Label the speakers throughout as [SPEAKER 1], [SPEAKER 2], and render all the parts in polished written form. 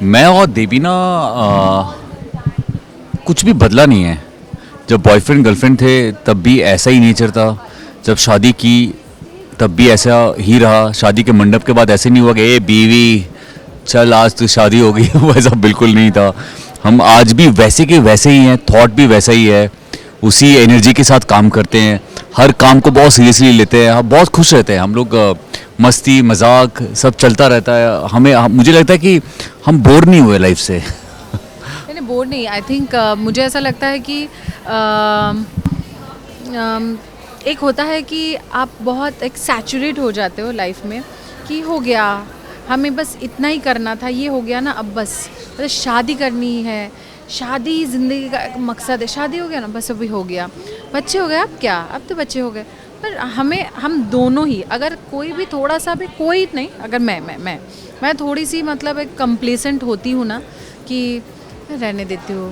[SPEAKER 1] मैं और देवीना कुछ भी बदला नहीं है। जब बॉयफ्रेंड गर्लफ्रेंड थे तब भी ऐसा ही नेचर था, जब शादी की तब भी ऐसा ही रहा। शादी के मंडप के बाद ऐसे नहीं हुआ कि ए बीवी चल आज तो शादी हो गई वैसा बिल्कुल नहीं था। हम आज भी वैसे के वैसे ही हैं, थॉट भी वैसा ही है, उसी एनर्जी के साथ काम करते हैं, हर काम को बहुत सीरियसली लेते हैं, हम बहुत खुश रहते हैं हम लोग। मस्ती मजाक सब चलता रहता है। मुझे लगता है कि हम बोर नहीं हुए लाइफ से।
[SPEAKER 2] मैंने बोर नहीं, आई थिंक मुझे ऐसा लगता है कि एक होता है कि आप बहुत एक सैचुरेट हो जाते हो लाइफ में कि हो गया, हमें बस इतना ही करना था, ये हो गया ना, अब बस मतलब शादी करनी है, शादी ज़िंदगी का एक मकसद है, शादी हो गया ना बस अभी हो गया, बच्चे हो गए अब क्या, अब तो बच्चे हो गए। पर हम दोनों ही अगर कोई भी थोड़ा सा भी, कोई नहीं, अगर मैं थोड़ी सी मतलब एक कंप्लेसेंट होती हूँ ना कि रहने देती हूँ,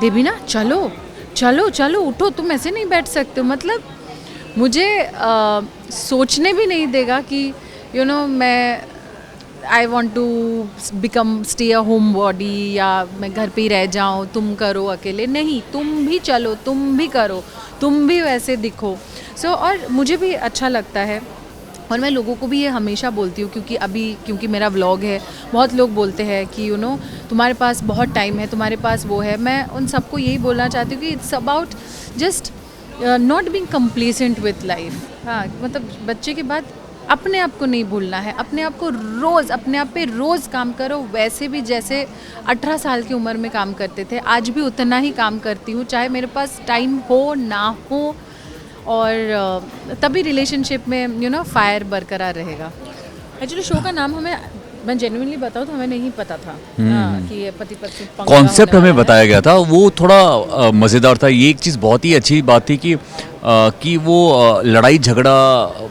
[SPEAKER 2] देवी ना चलो चलो चलो उठो, तुम ऐसे नहीं बैठ सकते हो, मतलब मुझे सोचने भी नहीं देगा कि मैं I want to become stay a home body, या मैं घर पे ही रह जाऊँ, तुम करो अकेले, नहीं, तुम भी चलो, तुम भी करो, तुम भी वैसे दिखो। और मुझे भी अच्छा लगता है, और मैं लोगों को भी ये हमेशा बोलती हूँ, क्योंकि मेरा व्लॉग है, बहुत लोग बोलते हैं कि तुम्हारे पास बहुत टाइम है, तुम्हारे पास वो है। मैं उन सबको यही बोलना चाहती हूँ कि it's about just not being complacent with life. हाँ, मतलब बच्चे के बाद अपने आप को नहीं भूलना है, अपने आप को रोज़, अपने आप पे रोज़ काम करो, वैसे भी जैसे 18 साल की उम्र में काम करते थे, आज भी उतना ही काम करती हूँ, चाहे मेरे पास टाइम हो ना हो, और तभी रिलेशनशिप में फायर बरकरार रहेगा। एक्चुअली शो का नाम मैं जेन्युइनली बताऊँ तो हमें नहीं पता था कि ये पति पत्नी पंगा
[SPEAKER 1] कॉन्सेप्ट
[SPEAKER 2] होने
[SPEAKER 1] हमें
[SPEAKER 2] वाला है।
[SPEAKER 1] बताया गया था, वो थोड़ा मज़ेदार था। ये एक चीज़ बहुत ही अच्छी बात थी कि वो लड़ाई झगड़ा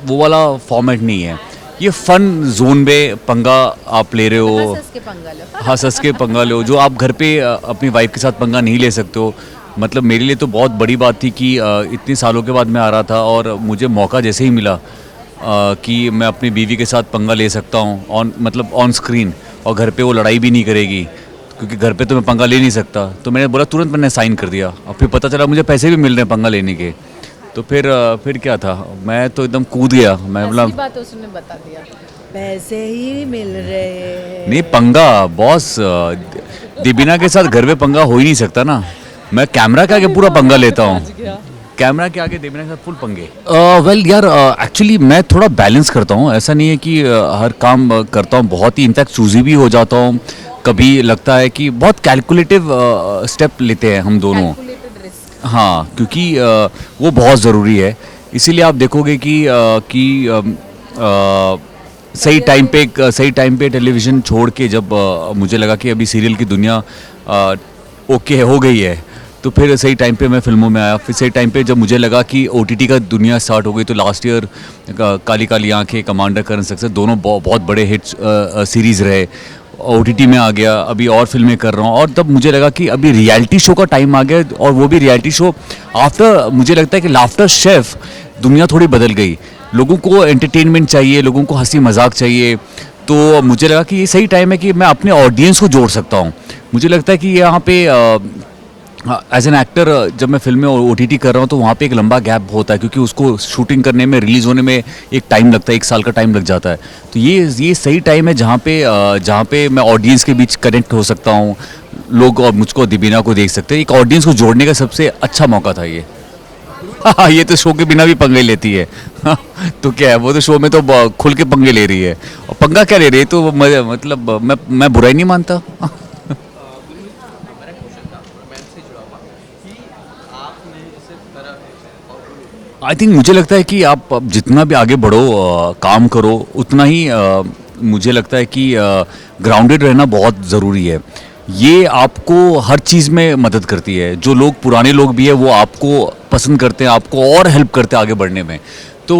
[SPEAKER 1] वो वाला फॉर्मेट नहीं है, ये फन जोन में पंगा आप ले रहे हो,
[SPEAKER 2] हंस के पंगा लो।
[SPEAKER 1] हंस हंस के पंगा लो, जो आप घर पे अपनी वाइफ के साथ पंगा नहीं ले सकते हो। मतलब मेरे लिए तो बहुत बड़ी बात थी कि इतने सालों के बाद मैं आ रहा था और मुझे मौका जैसे ही मिला कि मैं अपनी बीवी के साथ पंगा ले सकता हूँ मतलब ऑन स्क्रीन, और घर पे वो लड़ाई भी नहीं करेगी, क्योंकि घर पे तो मैं पंगा ले नहीं सकता। तो मैंने बोला, तुरंत मैंने साइन कर दिया, और फिर पता चला मुझे पैसे भी मिल रहे हैं पंगा लेने के। तो फिर क्या था, मैं तो एकदम कूद गया। मैं बोला
[SPEAKER 2] असली बात उसने बता दिया, पैसे ही मिल रहे हैं।
[SPEAKER 1] नहीं, पंगा बॉस, दीबिना के साथ घर पे पंगा हो ही नहीं सकता ना। मैं कैमरा के आगे पूरा पंगा लेता हूँ, कैमरा के आगे देवीना के साथ फुल पंगे। वेल यार, एक्चुअली मैं थोड़ा बैलेंस करता हूँ, ऐसा नहीं है कि हर काम करता हूँ बहुत ही, इनफैक्ट चूजी भी हो जाता हूँ। कभी लगता है कि बहुत कैलकुलेटिव स्टेप लेते हैं हम दोनों।
[SPEAKER 2] Calculated risk.
[SPEAKER 1] हाँ, क्योंकि वो बहुत ज़रूरी है। इसीलिए आप देखोगे कि सही टाइम पे टेलीविज़न छोड़ के जब मुझे लगा कि अभी सीरियल की दुनिया ओके हो गई है, तो फिर सही टाइम पे मैं फिल्मों में आया। फिर सही टाइम पे जब मुझे लगा कि ओटीटी का दुनिया स्टार्ट हो गई, तो लास्ट ईयर काली काली आंखें, कमांडर, करण सक्सेस दोनों बहुत बड़े हिट सीरीज़ रहे। ओटीटी में आ गया, अभी और फिल्में कर रहा हूँ, और तब मुझे लगा कि अभी रियलिटी शो का टाइम आ गया, और वो भी रियलिटी शो आफ्टर, मुझे लगता है कि लाफ्टर शेफ दुनिया थोड़ी बदल गई। लोगों को एंटरटेनमेंट चाहिए, लोगों को हंसी मजाक चाहिए, तो मुझे लगा कि ये सही टाइम है कि मैं अपने ऑडियंस को जोड़ सकता हूँ। मुझे लगता है कि यहाँ पे एज एन एक्टर जब मैं फिल्में ओटीटी कर रहा हूँ तो वहाँ पे एक लंबा गैप होता है, क्योंकि उसको शूटिंग करने में, रिलीज़ होने में एक टाइम लगता है, 1 साल का टाइम लग जाता है। तो ये सही टाइम है जहाँ पे मैं ऑडियंस के बीच कनेक्ट हो सकता हूँ, लोग और मुझको, दीबिना को देख सकते हैं। एक ऑडियंस को जोड़ने का सबसे अच्छा मौका था ये। ये तो शो के बिना भी पंगे लेती है। तो क्या है, वो तो शो में तो खुल के पंगे ले रही है, और पंगा क्या ले रही है, तो मतलब मैं बुराई नहीं मानता। आई थिंक मुझे लगता है कि आप अब जितना भी आगे बढ़ो, काम करो, उतना ही मुझे लगता है कि ग्राउंडेड रहना बहुत ज़रूरी है। ये आपको हर चीज़ में मदद करती है। जो लोग, पुराने लोग भी है, वो आपको पसंद करते हैं, आपको और हेल्प करते हैं आगे बढ़ने में। तो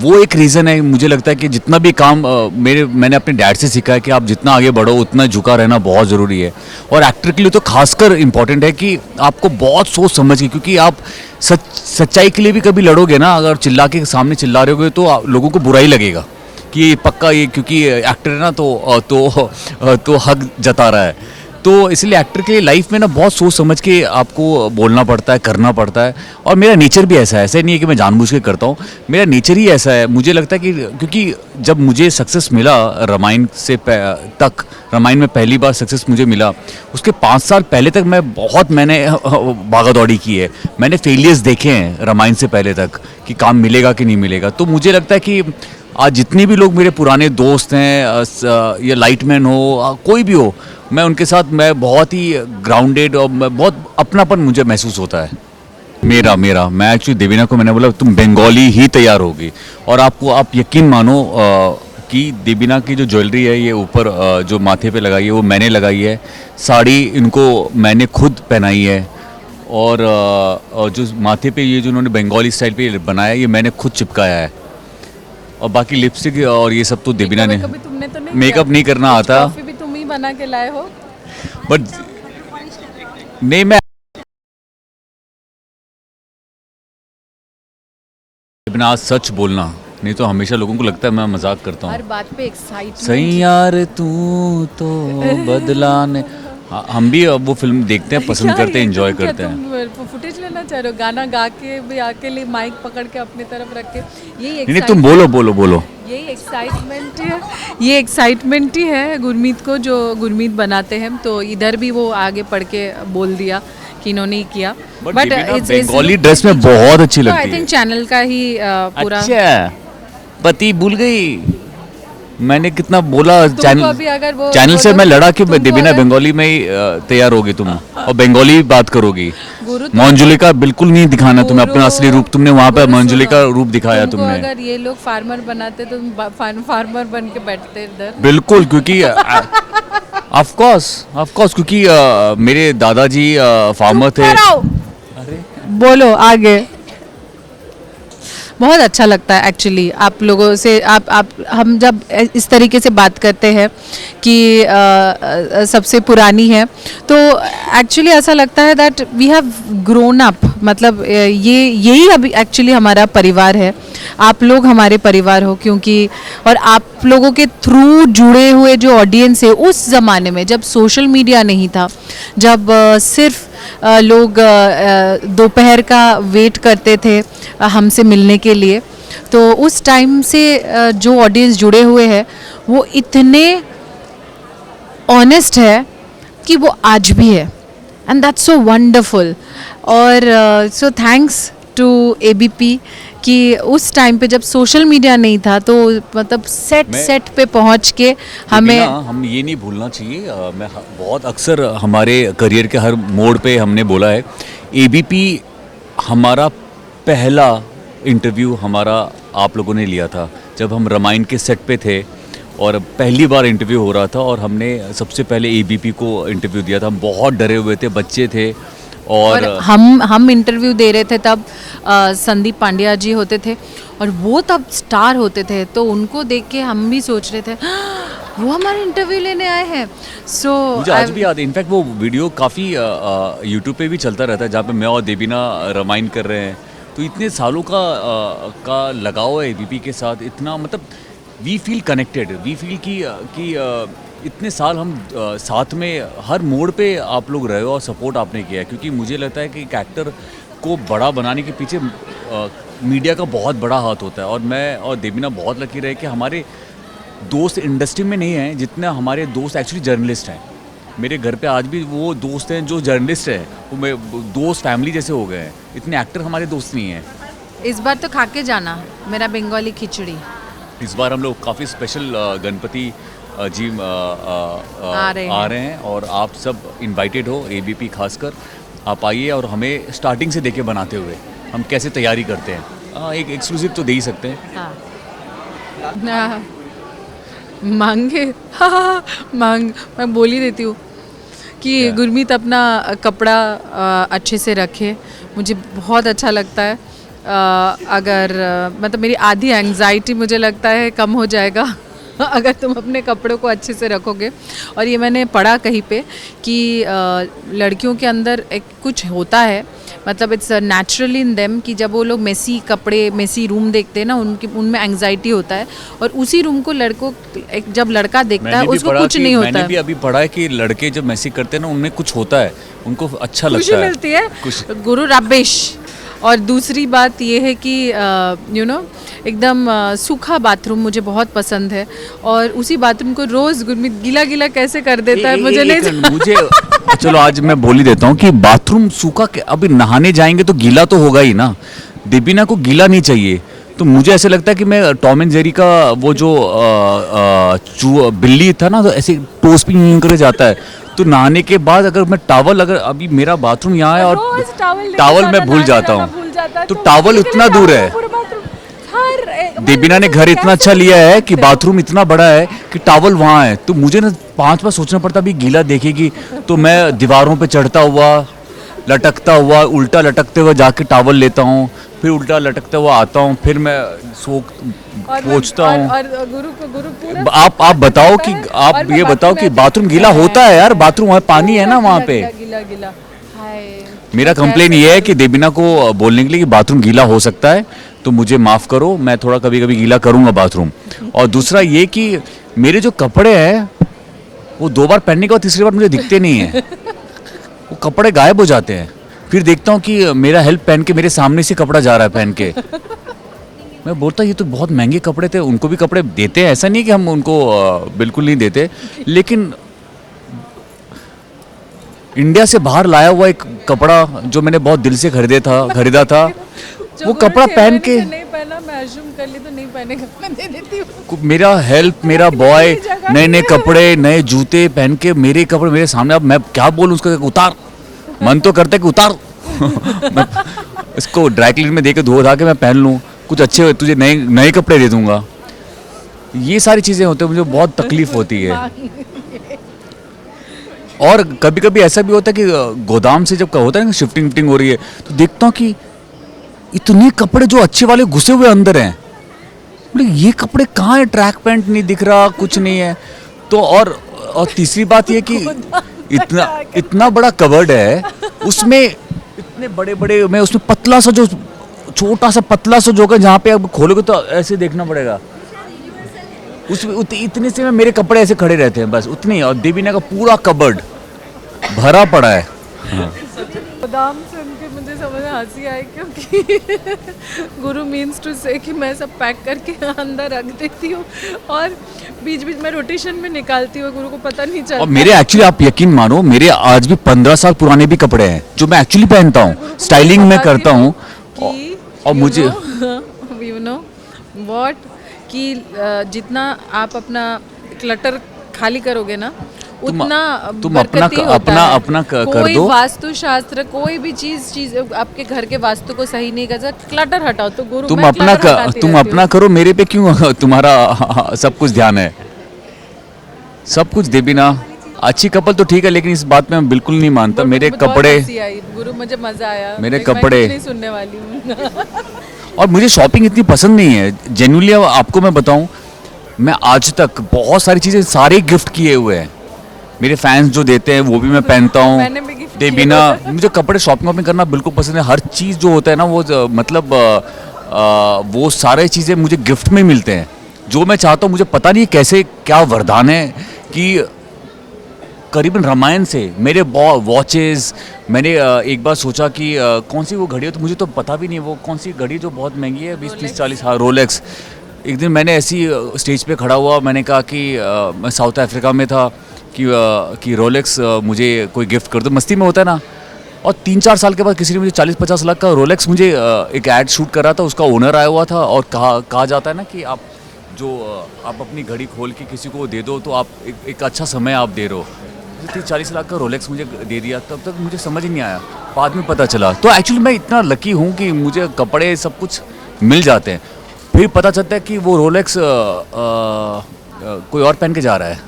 [SPEAKER 1] वो एक रीज़न है। मुझे लगता है कि जितना भी काम मैंने अपने डैड से सीखा है कि आप जितना आगे बढ़ो उतना झुका रहना बहुत ज़रूरी है। और एक्टर के लिए तो खासकर इम्पॉर्टेंट है कि आपको बहुत सोच समझ के, क्योंकि आप सच्चाई के लिए भी कभी लड़ोगे ना, अगर चिल्ला के सामने चिल्ला रहे होगे तो लोगों को बुरा ही लगेगा कि कि ये पक्का ये क्योंकि एक्टर है ना तो हक जता रहा है। तो इसलिए एक्टर के लिए लाइफ में ना बहुत सोच समझ के आपको बोलना पड़ता है, करना पड़ता है। और मेरा नेचर भी ऐसा है, ऐसा नहीं है कि मैं जानबूझ के करता हूँ, मेरा नेचर ही ऐसा है। मुझे लगता है कि क्योंकि जब मुझे सक्सेस मिला रामायण तक, रामायण में पहली बार सक्सेस मुझे मिला, उसके 5 साल पहले तक मैंने भागा दौड़ी की है। मैंने फेलियर्स देखे हैं रामायण से पहले तक कि काम मिलेगा कि नहीं मिलेगा। तो मुझे लगता है कि आज जितने भी लोग मेरे पुराने दोस्त हैं या लाइटमैन हो, कोई भी हो, मैं उनके साथ मैं बहुत ही ग्राउंडेड और मैं बहुत अपनापन मुझे महसूस होता है। मैं एक्चुअली देवीना को मैंने बोला तुम बंगाली ही तैयार होगी। और आप यकीन मानो कि देवीना की जो ज्वेलरी है ये ऊपर जो माथे पे लगाई है वो मैंने लगाई है, साड़ी इनको मैंने खुद पहनाई है, और जो माथे पे ये जो उन्होंने बंगाली स्टाइल पे बनाया ये मैंने खुद चिपकाया है। और बाकी लिपस्टिक और ये सब तो देवीना ने।
[SPEAKER 2] कभी तुमने तो नहीं
[SPEAKER 1] मेकअप नहीं करना आता,
[SPEAKER 2] कॉफी भी तुम ही बना के लाए हो।
[SPEAKER 1] बट नहीं, मैं बिना आज सच बोलना, नहीं तो हमेशा लोगों को लगता है मैं मजाक करता हूँ।
[SPEAKER 2] हर बात पे एक्साइटमेंट।
[SPEAKER 1] सही यार तू तो बदलाने। हम भी अब वो फिल्म देखते हैं, पसंद करते हैं, एंजॉय करते हैं।
[SPEAKER 2] तुम फुटेज लेना चाह रहे हो, गाना गा के भी आके लिए माइक पकड़ के अपनी तरफ रख के, यही
[SPEAKER 1] नहीं तुम बोलो।
[SPEAKER 2] यही एक्साइटमेंट है, ये एक्साइटमेंट ही है गुरमीत को, जो गुरमीत बनाते हैं। तो इधर भी वो आगे पढ़ के बोल दिया कि इन्होंने ही किया।
[SPEAKER 1] बट बंगाली ड्रेस में बहुत अच्छी लगती है।
[SPEAKER 2] आई थिंक चैनल का ही पूरा।
[SPEAKER 1] अच्छा, पति भूल गई। मैंने कितना बोला चैनल से मैं लड़ा कि देवीना बंगाली में ही तैयार होगी तुम, और बंगाली बात करोगी। मंजुलिका बिल्कुल नहीं दिखाना तुम्हें अपना असली रूप, तुमने वहाँ पे मंजुलिका रूप दिखाया तुमने।
[SPEAKER 2] अगर ये लोग फार्मर बनाते तो फार्मर बन के बैठते इधर।
[SPEAKER 1] बिल्कुल, क्योंकि ऑफ कोर्स क्योंकि मेरे दादाजी फार्मर थे।
[SPEAKER 2] बोलो आगे। बहुत अच्छा लगता है एक्चुअली आप लोगों से, आप हम जब इस तरीके से बात करते हैं कि सबसे पुरानी है, तो एक्चुअली ऐसा लगता है that we have grown up. मतलब यही अभी एक्चुअली हमारा परिवार है। आप लोग हमारे परिवार हो, क्योंकि और आप लोगों के थ्रू जुड़े हुए जो ऑडियंस है, उस ज़माने में जब सोशल मीडिया नहीं था, जब सिर्फ लोग दोपहर का वेट करते थे हमसे मिलने के लिए, तो उस टाइम से जो ऑडियंस जुड़े हुए हैं वो इतने ऑनेस्ट है कि वो आज भी है, एंड दैट्स सो वंडरफुल। और सो थैंक्स टू एबीपी कि उस टाइम पे जब सोशल मीडिया नहीं था, तो मतलब सेट पे पहुंच के हमें,
[SPEAKER 1] हम ये नहीं भूलना चाहिए। मैं बहुत अक्सर हमारे करियर के हर मोड़ पे हमने बोला है, एबीपी हमारा पहला इंटरव्यू आप लोगों ने लिया था जब हम रामायण के सेट पे थे, और पहली बार इंटरव्यू हो रहा था, और हमने सबसे पहले एबीपी को इंटरव्यू दिया था। हम बहुत डरे हुए थे, बच्चे थे, और
[SPEAKER 2] हम इंटरव्यू दे रहे थे तब संदीप पांड्या जी होते थे, और वो तब स्टार होते थे। तो उनको देख के हम भी सोच रहे थे वो हमारे इंटरव्यू लेने आए हैं। सो
[SPEAKER 1] मुझे आज भी याद है, इनफैक्ट वो वीडियो काफ़ी यूट्यूब पे भी चलता रहता है, जहाँ पे मैं और देवीना रामायण कर रहे हैं। तो इतने सालों का लगाव है एबीपी के साथ, इतना मतलब we feel connected, we feel कि इतने साल हम साथ में हर मोड़ पे आप लोग रहे हो और सपोर्ट आपने किया है। क्योंकि मुझे लगता है कि एक एक्टर को बड़ा बनाने के पीछे मीडिया का बहुत बड़ा हाथ होता है। और मैं और देवीना बहुत लकी रहे कि हमारे दोस्त इंडस्ट्री में नहीं हैं जितना हमारे दोस्त एक्चुअली जर्नलिस्ट हैं। मेरे घर पे आज भी वो दोस्त हैं जो जर्नलिस्ट हैं, वो दोस्त फैमिली जैसे हो गए हैं। इतने एक्टर हमारे दोस्त नहीं हैं।
[SPEAKER 2] इस बार तो खा के जाना मेरा बंगाली खिचड़ी।
[SPEAKER 1] इस बार हम लोग काफ़ी स्पेशल गणपति जी आ रहे हैं, और आप सब इनवाइटेड हो, एबीपी खासकर आप आइए और हमें स्टार्टिंग से देखे बनाते हुए हम कैसे तैयारी करते हैं। एक एक्सक्लूसिव तो दे ही सकते हैं।
[SPEAKER 2] हाँ। मांगे मांग मैं बोल ही देती हूँ कि गुरमीत अपना कपड़ा अच्छे से रखे, मुझे बहुत अच्छा लगता है। अगर मतलब मेरी आधी एंग्जाइटी मुझे लगता है कम हो जाएगा अगर तुम अपने कपड़ों को अच्छे से रखोगे। और ये मैंने पढ़ा कहीं पे कि लड़कियों के अंदर एक कुछ होता है, मतलब इट्स नेचुरली इन देम कि जब वो लोग मेसी कपड़े मेसी रूम देखते हैं ना, उनमें एंग्जाइटी होता है, और उसी रूम को लड़कों जब लड़का देखता है उसको कुछ नहीं होता
[SPEAKER 1] मैंने
[SPEAKER 2] है।
[SPEAKER 1] भी अभी पढ़ा है कि लड़के जब मैसी करते हैं ना उनमें कुछ होता है, उनको अच्छा
[SPEAKER 2] खुशी
[SPEAKER 1] लगता है,
[SPEAKER 2] मिलती है।
[SPEAKER 1] खुशी।
[SPEAKER 2] गुरु राबेश। और दूसरी बात ये है कि एकदम सूखा बाथरूम मुझे बहुत पसंद है, और उसी बाथरूम को रोज गुरमीत गीला गीला कैसे कर देता है मुझे नहीं
[SPEAKER 1] मुझे चलो आज मैं बोल ही देता हूँ कि बाथरूम सूखा अभी नहाने जाएंगे तो गीला तो होगा ही ना। दीपिना को गीला नहीं चाहिए, तो मुझे ऐसे लगता है कि मैं टॉम एंड जेरी का वो जो बिल्ली था ना, तो ऐसे टोस पे यूं करे जाता है, तो नहाने के बाद अगर मैं टावल, अगर अभी मेरा बाथरूम यहाँ है और
[SPEAKER 2] रोज
[SPEAKER 1] टावल मैं भूल जाता हूँ, तो टावल उतना दूर है। दीपिना ने घर इतना अच्छा लिया है कि बाथरूम इतना बड़ा है कि टावल वहाँ है, तो मुझे ना 5 बार सोचना पड़ता अभी गीला देखेगी, तो मैं दीवारों पे चढ़ता हुआ, लटकता हुआ, उल्टा लटकते हुए जाके टावल लेता हूँ, फिर उल्टा लटकते हुआ आता हूँ, फिर मैं पोंछता हूँ।
[SPEAKER 2] गुरु पूरा
[SPEAKER 1] आप बताओ कि आप ये बताओ कि बाथरूम गीला होता है यार, बाथरूम है, पानी है ना वहाँ पे।
[SPEAKER 2] गीला गीला हाय।
[SPEAKER 1] मेरा कंप्लेन ये है कि देबिना को बोलने के लिए कि बाथरूम गीला हो सकता है, तो मुझे माफ़ करो, मैं थोड़ा कभी कभी गीला करूँगा बाथरूम। और दूसरा ये कि मेरे जो कपड़े हैं वो 2 बार पहनने के बाद तीसरी बार मुझे दिखते नहीं हैं, वो कपड़े गायब हो जाते हैं। फिर देखता हूँ कि मेरा हेल्प पहन के मेरे सामने से कपड़ा जा रहा है पहन के। मैं बोलता ये तो बहुत महंगे कपड़े थे, उनको भी कपड़े देते हैं, ऐसा नहीं कि हम उनको बिल्कुल नहीं देते, लेकिन इंडिया से बाहर लाया हुआ एक कपड़ा जो मैंने बहुत दिल से खरीदा था वो कपड़ा पहन के
[SPEAKER 2] नहीं पहना, मैं अज्यूम कर ली तो नहीं पहनेगा, मैं दे देती हूँ।
[SPEAKER 1] मेरा हेल्प, मेरा बॉय नए नए कपड़े, नए जूते पहन के मेरे कपड़े मेरे सामने, अब मैं क्या बोलूँ उसको, उतार, मन तो करता है कि उतार। मैं इसको ड्राई क्लीन में दे के धो धा के मैं पहन लूँ, कुछ अच्छे तुझे नए नए कपड़े दे दूंगा। ये सारी चीज़ें होती है, मुझे बहुत तकलीफ होती है। और कभी कभी ऐसा भी होता है कि गोदाम से जब होता है ना शिफ्टिंग हो रही है, तो देखता हूँ कि इतने कपड़े जो अच्छे वाले घुसे हुए अंदर हैं, बोले ये कपड़े कहाँ है, ट्रैक पैंट नहीं दिख रहा, कुछ नहीं है। तो और तीसरी बात ये कि इतना बड़ा कवर्ड है, उसमें इतने बड़े बड़े, मैं उसमें पतला सा जो छोटा सा पतला सा जो है, जहाँ पे अब खोलोगे तो ऐसे देखना पड़ेगा, इतने से में मेरे कपड़े ऐसे खड़े रहते हैं, बस उतनी। और देवीना का पूरा कबर्ड भरा पड़ा है।
[SPEAKER 2] गोदाम सुन के मुझे समझ में हंसी आई, क्योंकि गुरु मीन्स टू से कि मैं सब पैक करके अंदर रख देती हूँ और बीच बीच में रोटेशन में निकालती हूँ, गुरु को पता नहीं चलता।
[SPEAKER 1] और मेरे एक्चुअली आप यकीन मानो, मेरे आज भी 15 साल पुराने भी कपड़े हैं जो मैं एक्चुअली पहनता हूँ, स्टाइलिंग में करता हूँ। और मुझे
[SPEAKER 2] यू नो व्हाट कि जितना आप अपना क्लटर खाली करोगे ना, उतना
[SPEAKER 1] तुम अपना कर
[SPEAKER 2] कोई
[SPEAKER 1] दो।
[SPEAKER 2] वास्तुशास्त्र कोई भी चीज आपके घर के वास्तु को सही नहीं कर सकता, क्लटर हटाओ। तो गुरु
[SPEAKER 1] तुम अपना करो, मेरे पे क्यों तुम्हारा सब कुछ ध्यान है, सब कुछ देबिना। अच्छी कपल तो ठीक है, लेकिन इस बात में मैं बिल्कुल नहीं मानता। मेरे कपड़े,
[SPEAKER 2] गुरु मुझे मजा आया,
[SPEAKER 1] मेरे कपड़े
[SPEAKER 2] नहीं सुनने वाली हूँ।
[SPEAKER 1] और मुझे शॉपिंग इतनी पसंद नहीं है जेन्युइनली। आपको मैं बताऊं, मैं आज तक बहुत सारी चीज़ें सारे गिफ्ट किए हुए हैं, मेरे फैंस जो देते हैं वो भी मैं पहनता हूँ।
[SPEAKER 2] मैंने भी गिफ्ट
[SPEAKER 1] देबिना, मुझे कपड़े शॉपिंग करना बिल्कुल पसंद है। हर चीज़ जो होता है ना वो मतलब वो सारे चीज़ें मुझे गिफ्ट में मिलते हैं, जो मैं चाहता हूँ। मुझे पता नहीं कैसे क्या वरदान है कि करीबन रामायण से मेरे वॉचेस, मैंने एक बार सोचा कि कौन सी वो घड़ी है, तो मुझे तो पता भी नहीं वो कौन सी घड़ी जो बहुत महंगी है, 20-30-40, हाँ रोलेक्स। एक दिन मैंने ऐसी स्टेज पे खड़ा हुआ, मैंने कहा कि मैं साउथ अफ्रीका में था कि रोलेक्स मुझे कोई गिफ्ट कर दो, मस्ती में होता है ना। और 3-4 साल के बाद किसी ने मुझे 40-50 लाख का रोलेक्स, मुझे एक ऐड शूट कर रहा था, उसका ओनर आया हुआ था और कहा जाता है ना कि आप अपनी घड़ी खोल के किसी को दे दो तो आप एक अच्छा समय आप दे रहे हो। 30-40 लाख का रोलेक्स मुझे दे दिया, तब तक मुझे समझ ही नहीं आया, बाद में पता चला। तो एक्चुअली मैं इतना लकी हूँ कि मुझे कपड़े सब कुछ मिल जाते हैं, फिर पता चलता है कि वो रोलेक्स कोई और पहन के जा रहा है।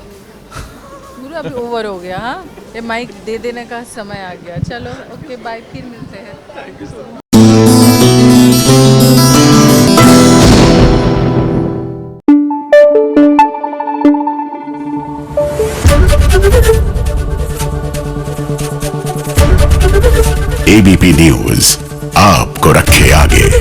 [SPEAKER 2] गुरु अभी ओवर हो गया, हाँ ये माइक दे देने का समय आ गया। चलो ओके बाय, फिर मिलते हैं। Thank you so much.
[SPEAKER 3] ABP news आपको रखे आगे।